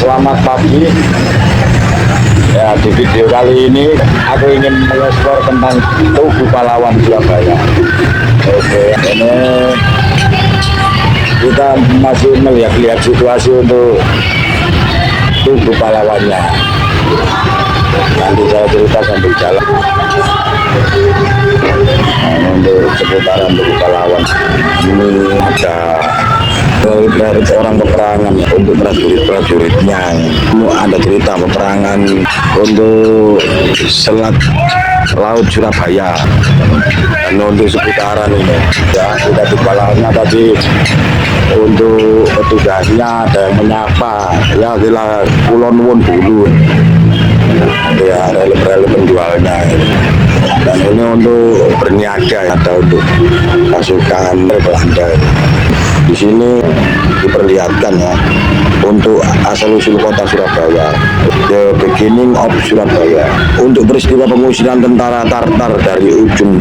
Selamat pagi. Ya, di video kali ini aku ingin mengeksplor tentang Tugu Pahlawan Surabaya. Oke, ini kita masih melihat situasi untuk Tugu Pahlawannya. Nanti saya cerita sambil jalan. Nah, untuk seputaran Tugu Pahlawan ini ada orang peperangan untuk prajuritnya. Ada cerita peperangan untuk Selat Laut Surabaya dan untuk seputaran ini ya. Kita di Pahlawannya tadi untuk petugasnya ada yang menyapa ya, gila Pulau Nuwun dulu ya, rel penjualnya ini. Dan ini untuk berniaga, ada untuk pasukan Belanda. Di sini diperlihatkan ya untuk asal-usul kota Surabaya, the beginning of Surabaya, untuk peristiwa pengusiran tentara Tartar dari ujung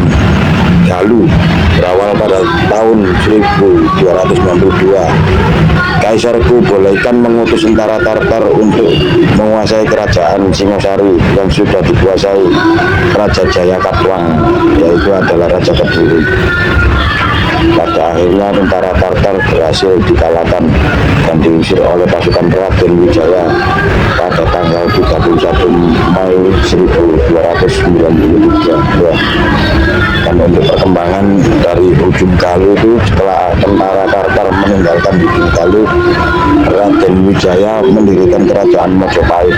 Galuh berawal pada tahun 1292. Kaisarku bolehkan mengutus tentara Tartar untuk menguasai kerajaan Singosari yang sudah dikuasai Raja Jayakatwang, yaitu adalah Raja Kediri. Pada akhirnya tentara Tartar berhasil dikalahkan dan diusir oleh pasukan Raden Wijaya pada tanggal 31 Mei 1293. Dan untuk perkembangan dari ujung Galuh itu, setelah tentara Tartar meninggalkan ujung Galuh, Raden Wijaya mendirikan kerajaan Mojopahit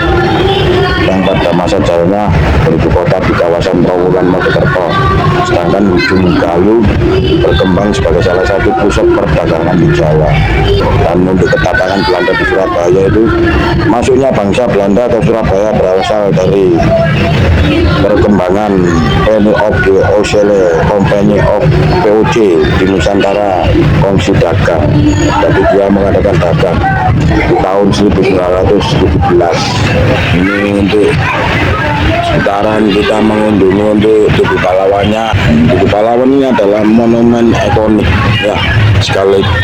yang pada masa jayanya beribu kota di kawasan Trawulan Mojokerto. Sedangkan ujung Galuh berkembang sebagai salah satu pusat perdagangan di Jawa. Dan untuk ketatangan Belanda di Surabaya itu, masuknya bangsa Belanda ke Surabaya berasal dari perkembangan Company of the Ocele, Company of POC di Nusantara, kongsi dagang. Jadi dia mengadakan dagang di tahun 1917. Ini untuk sekitaran kita mengunjungi untuk Tugu Pahlawannya. Tugu Pahlawan ini adalah monumen ikonik ya,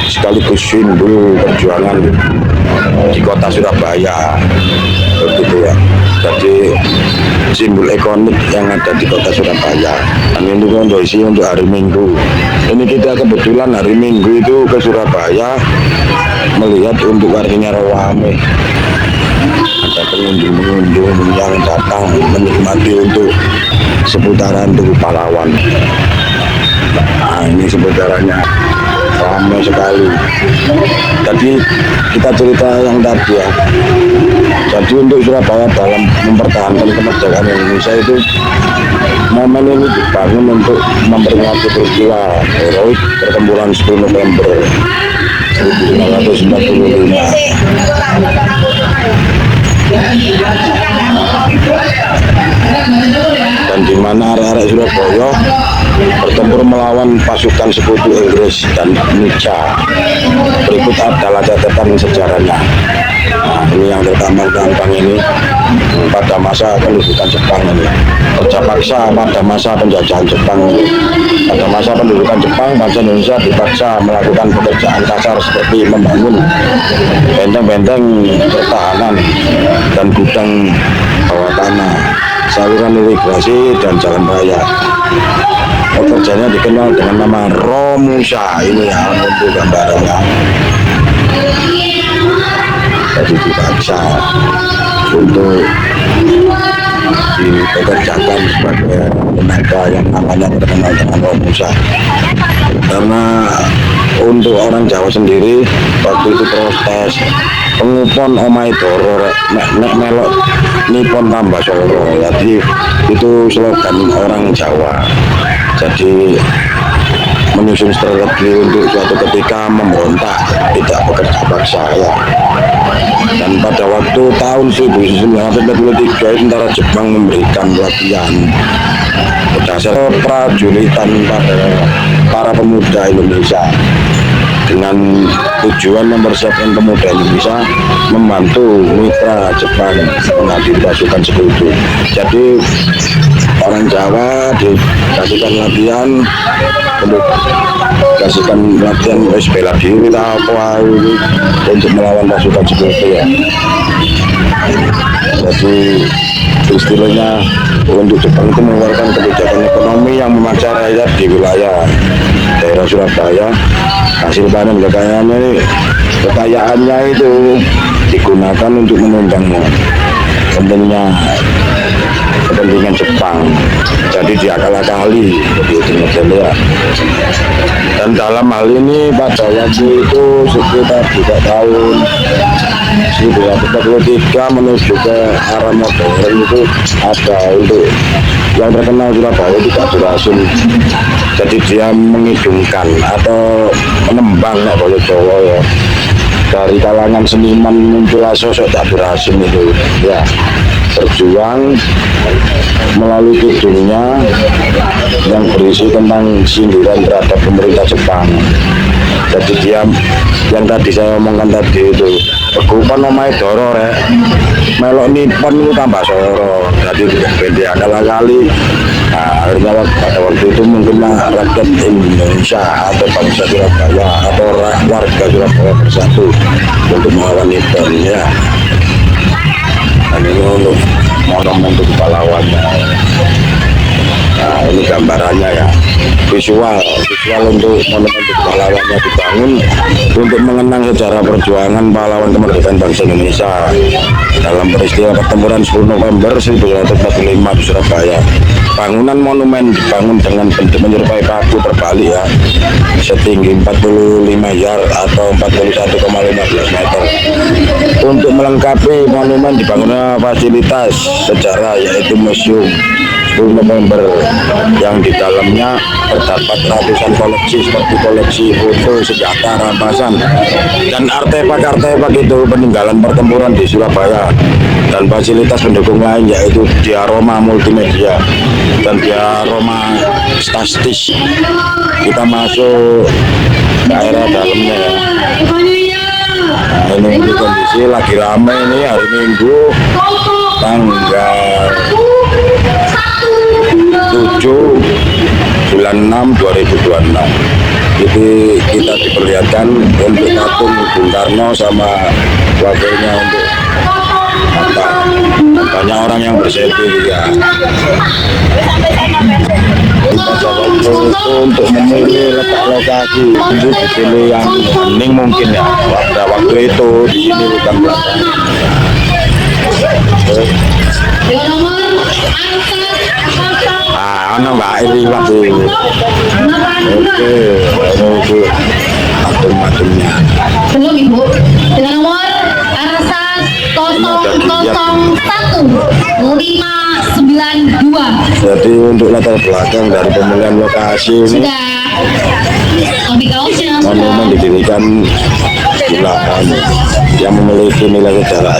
sekaligus simbol perjuangan di kota Surabaya, begitu ya. Jadi simbol ikonik yang ada di kota Surabaya. Dan ini kondisi untuk hari Minggu. Ini kita kebetulan hari Minggu itu ke Surabaya melihat untuk artinya ramai. Ada pengunjung-pengunjung yang datang menikmati untuk seputaran Tugu Pahlawan. Nah, ini seputarannya ramai sekali. Jadi kita cerita yang tadi ya. Jadi untuk Surabaya dalam mempertahankan kemerdekaan Indonesia itu, momen ini dibangun untuk memperingati peristiwa heroik pertempuran 10 November 1945. Dan di mana area-area Surabaya bertempur melawan pasukan sekutu Inggris dan Nica. Berikut adalah catatan sejarahnya. Nah, ini yang tergambar-gambar ini pada masa pendudukan Jepang ini. Kerja paksa pada masa penjajahan Jepang ini. Pada masa pendudukan Jepang, bangsa Indonesia dipaksa melakukan pekerjaan kasar seperti membangun benteng-benteng pertahanan dan gudang bawah tanah, saluran irigasi dan jalan raya. Pekerjanya dikenal dengan nama Romusa. Ini ya untuk gambarannya. Jadi dipaksa untuk dipekerjakan sebagai tenaga yang namanya terkenal dengan Romusa. Karena untuk orang Jawa sendiri waktu itu protes pengupon omai doro nek melok nipon tambah soro. Jadi itu slogan orang Jawa. Jadi menyusun strategi untuk suatu ketika memberontak, tidak bekerja paksa ya. Dan pada waktu tahun 1943 tentara Jepang memberikan pelatihan berdasar prajuritan pada para pemuda Indonesia dengan tujuan mempersiapkan pemuda Indonesia membantu mitra Jepang menghadapi pasukan sekutu. Jadi orang Jawa dikasihkan latihan untuk kasihkan latihan bela diri apa untuk melawan pasukan sekutu ya. Jadi istilahnya untuk Jepang itu mengeluarkan kebijakan ekonomi yang memaksa rakyat di wilayah daerah Surabaya. Hasil panen kekayaannya itu digunakan untuk menunjang kepentingan Jepang. Jadi diakal-akali begitu modelnya. Dan dalam hal ini pada waktu itu sekitar 3 tahun 1943 menuju ke arah modern itu ada untuk yang terkenal Surabaya itu Pak Durasun. Jadi dia mengidungkan atau menembang bahasa Jawa ya. Dari kalangan seniman muncullah sosok Cak Durasun itu ya, berjuang melalui kidungnya yang berisi tentang sindiran terhadap pemerintah Jepang. Jadi dia yang tadi saya omongkan tadi itu Begupan omahe Doro rek melok nipon itu tambah soro, jadi beda akal-akali. Nah, akhirnya pada waktu itu mungkinlah rakyat Indonesia atau bangsa Surabaya atau warga Surabaya bersatu untuk melawan nipon ya. Dan ini untuk monumen untuk pahlawannya. Nah, ini gambarannya ya, visual untuk monumen untuk pahlawannya dibangun untuk mengenang sejarah perjuangan pahlawan kemerdekaan bangsa Indonesia dalam peristiwa pertempuran 10 November 1945 di Surabaya. Bangunan monumen dibangun dengan bentuk menyerupai paku terbalik ya, setinggi 45 yard atau 41,15 meter. Untuk melengkapi monumen dibangunnya fasilitas sejarah yaitu museum 10 November yang di dalamnya terdapat ratusan koleksi seperti koleksi foto, senjata rampasan dan artefak itu peninggalan pertempuran di Surabaya, dan fasilitas pendukung lain yaitu diaroma multimedia dan diaroma statis. Kita masuk ke area dalamnya ya. Nah, ini kondisi lagi ramai ini hari Minggu tanggal 7 bulan 6 2026. Jadi kita diperlihatkan untuk patung Bung Karno sama wakilnya untuk banyak orang yang berselfie juga. Kita coba untuk memilih letak lokasi untuk dipilih yang hening mungkin ya. Pada waktu itu di sini bukan belakang. Anak Mbak Iri waktu itu. Oke, itu patung-patungnya. Belum Ibu, dengan nomor Arsas 001-592. Jadi untuk latar belakang dari pemilihan lokasi ini monumen didirikan di belakang yang memiliki nilai sejarah.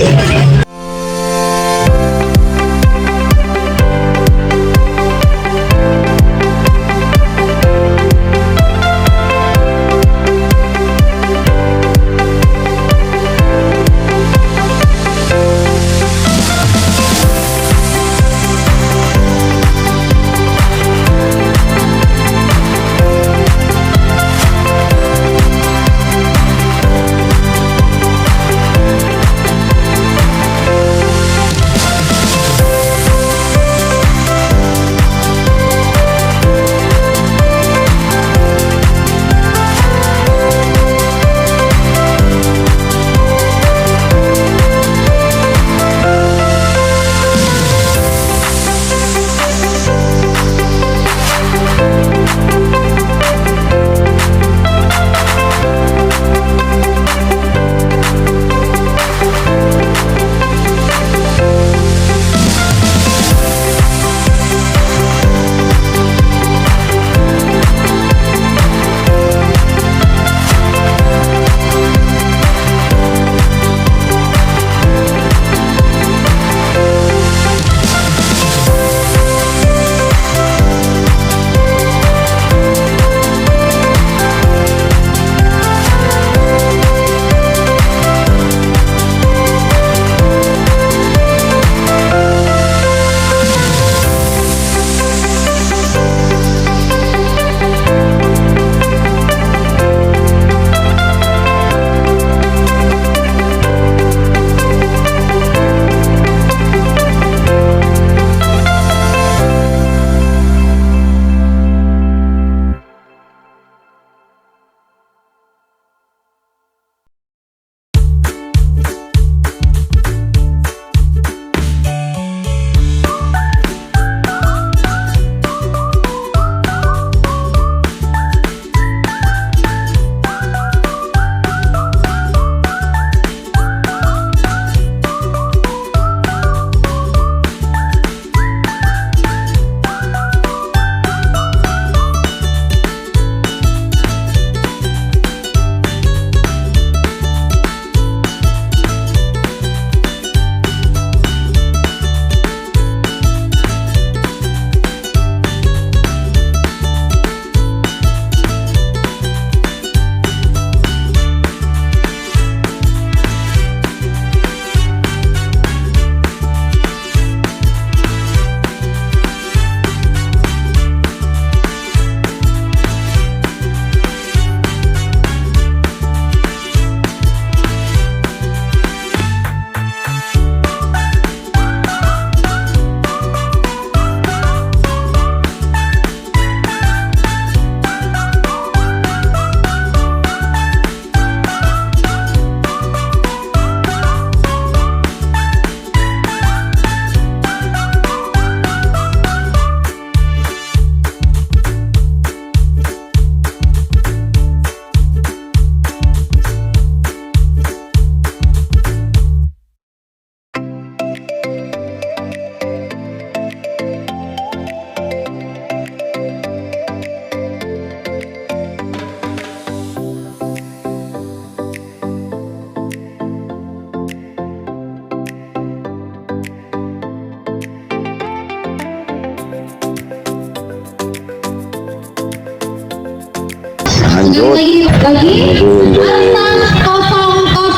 Lanjut lagi untuk atas 000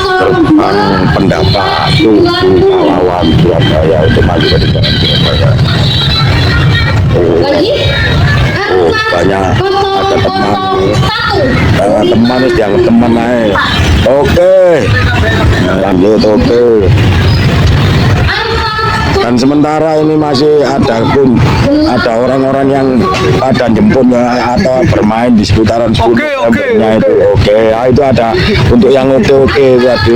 gerbang pendapat Tugu Pahlawan Surabaya untuk maju ke jalan Surabaya. lagi Banyak ada teman, 001 teman itu yang teman naik. Oke, lanjut oke. Dan sementara ini masih ada orang-orang yang pada jemput atau bermain di seputaran seputarannya itu. Oke, nah, itu ada untuk yang oke tadi.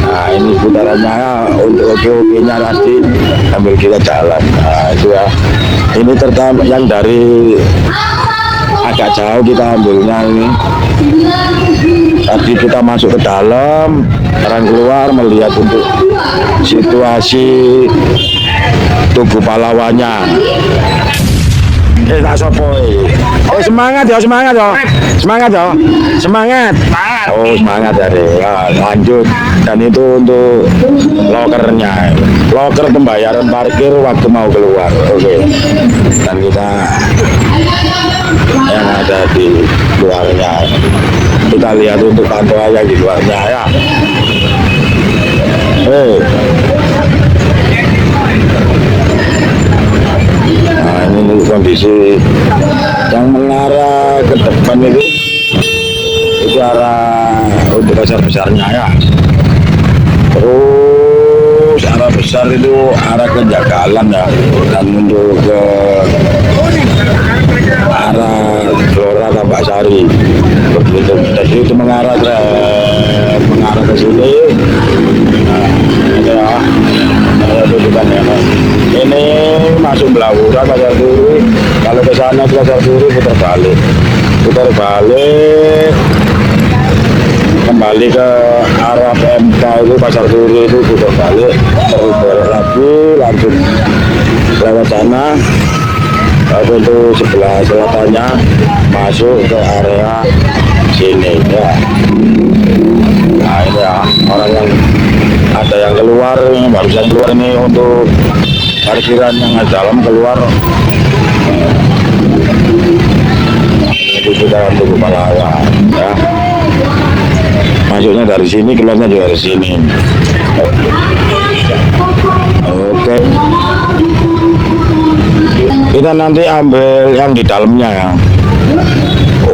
Nah ini seputarannya ya, untuk oke-nya tadi sambil kita jalan. Nah itu ya. Ini terutama yang dari agak jauh kita ambilnya ini. Tadi kita masuk ke dalam, sekarang keluar melihat untuk situasi Tugu Pahlawannya. Tak sopoi. Semangat ya, semangat ya. Semangat ya. Semangat. Oh, semangat ya deh. Nah, lanjut. Dan itu untuk lokernya. Loker pembayaran parkir waktu mau keluar. Oke. Dan kita yang ada di luarnya. Kita lihat untuk pantauan yang di luarnya ya. Nah ini kondisi yang mengarah ke depan itu arah untuk pasar besarnya ya. Terus arah besar itu arah ke Jagalan ya, dan untuk ke arah Gelora Tambak Sari. Begitu. Jadi itu mengarah ke sini. Nah, ini ya. Ini masuk Blawura Pasar Turi. Kalau ke sana ke Pasar Turi putar balik kembali ke arah PMK itu Pasar Turi itu putar balik terus lagi lanjut lewat sana. Lalu itu sebelah selatannya masuk ke area sini ya. Nah ini ya orang yang ada yang keluar, barusan keluar ini untuk parkiran yang di dalam keluar. Itu sudah Tugu Pahlawan ya. Masuknya dari sini, keluarnya juga dari sini. Oke. Kita nanti ambil yang di dalamnya ya.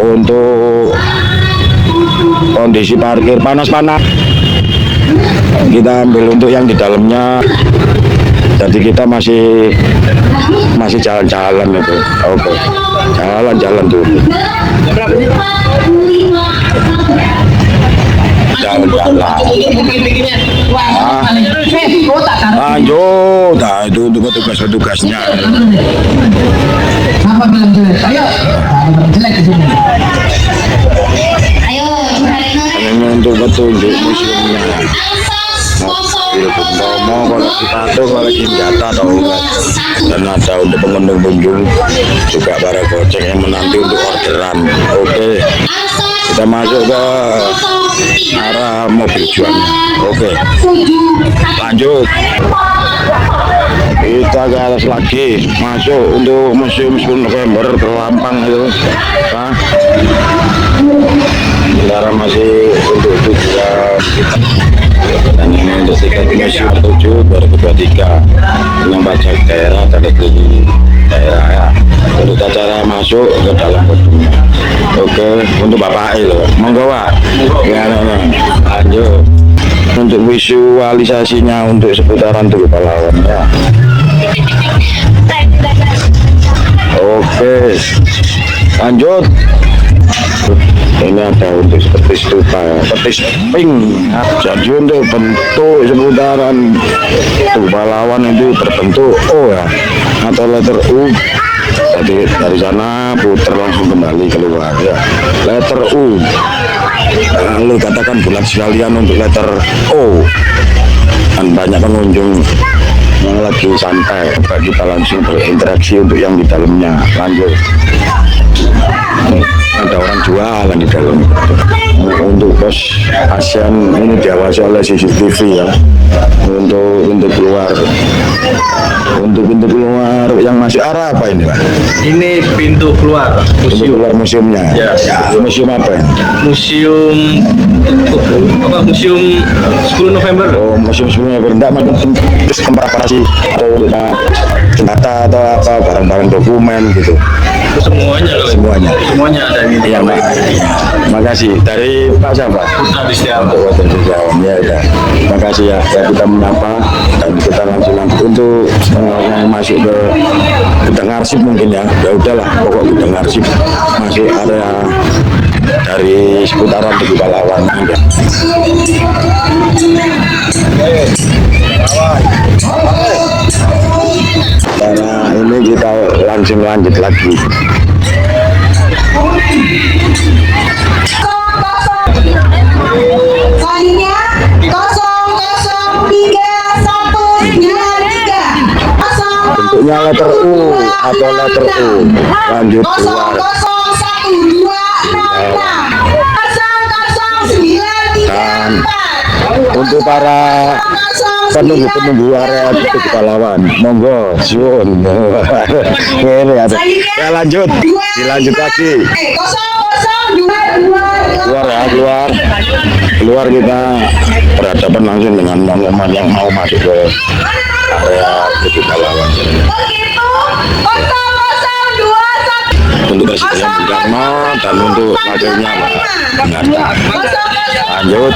Untuk kondisi parkir panas-panas kita ambil untuk yang di dalamnya. Jadi kita masih jalan-jalan itu. Oke. Jalan-jalan dulu. Jalan-jalan. Lanjut. Nah itu untuk petugas-petugasnya. Apa bilang jelek? Ayo, jelek di sini. ayo Ini untuk petunjuk museumnya. Mobil Bung Tomo, koleksi tato, koleksi senjata atau enggak. Dan ada untuk pengunjung juga para goceng yang menanti untuk orderan. Oke, kita masuk ke arah mobil juang. Oke, lanjut. Kita ke atas lagi, masuk untuk museum 10 November terlampang itu. Nah, sekarang masih untuk tujuan kita. Dan ini untuk tiket museum 7 2023 dengan pajak daerah dan negeri daerah ya. Untuk acara masuk ke dalam gedungnya. Oke, untuk Bapak loh, monggo Pak. Ya, lanjut. Untuk visualisasinya untuk seputaran Tugu Pahlawan ya. Oke, lanjut. Ini ada untuk seperti stupa ya, seperti pink. Jadi untuk bentuk seputaran Tugu Pahlawan itu berbentuk O ya, atau letter U. Jadi dari sana putar langsung kembali keluar ya, letter U. Lalu katakan bulat sekalian untuk letter O. Dan banyak pengunjung yang lagi santai, kita langsung berinteraksi untuk yang di dalamnya. Lanjut. Ada orang jualan di dalam. Untuk pos ASEAN ini diawasi oleh CCTV ya, untuk pintu keluar yang masih arah apa ini Pak? Ini pintu keluar Pintu museum. keluar museumnya. Ya. Museum apa ini? Museum Museum 10 November. Oh, museum sebelumnya berenda terus preparasi atau senjata atau apa barang-barang dokumen gitu. Semuanya loh. Semuanya ada di iya Pak. Makasih dari Pak siapa? Putra di Setiawan. Untuk Wadah Setiawan ya udah. Makasih ya kita menyapa dan kita langsung untuk masuk ke gudang arsip mungkin ya. Ya udahlah pokok gudang arsip masuk area dari seputaran Tugu Pahlawan. Karena ini kita langsung lanjut lagi. Selanjutnya 003193 Bentuknya letter U atau letter U. Lanjut keluar. 001266 Dan untuk para penunggu area Tugu Pahlawan, monggo suwun. Ini ada. Ya lanjut, dilanjut lagi. 0022 Keluar kita berhadapan langsung dengan teman-teman yang mau masuk ke area Tugu Pahlawan. Untuk Presiden Bung Karno dan untuk wakilnya Pak Lanjut. Lanjut.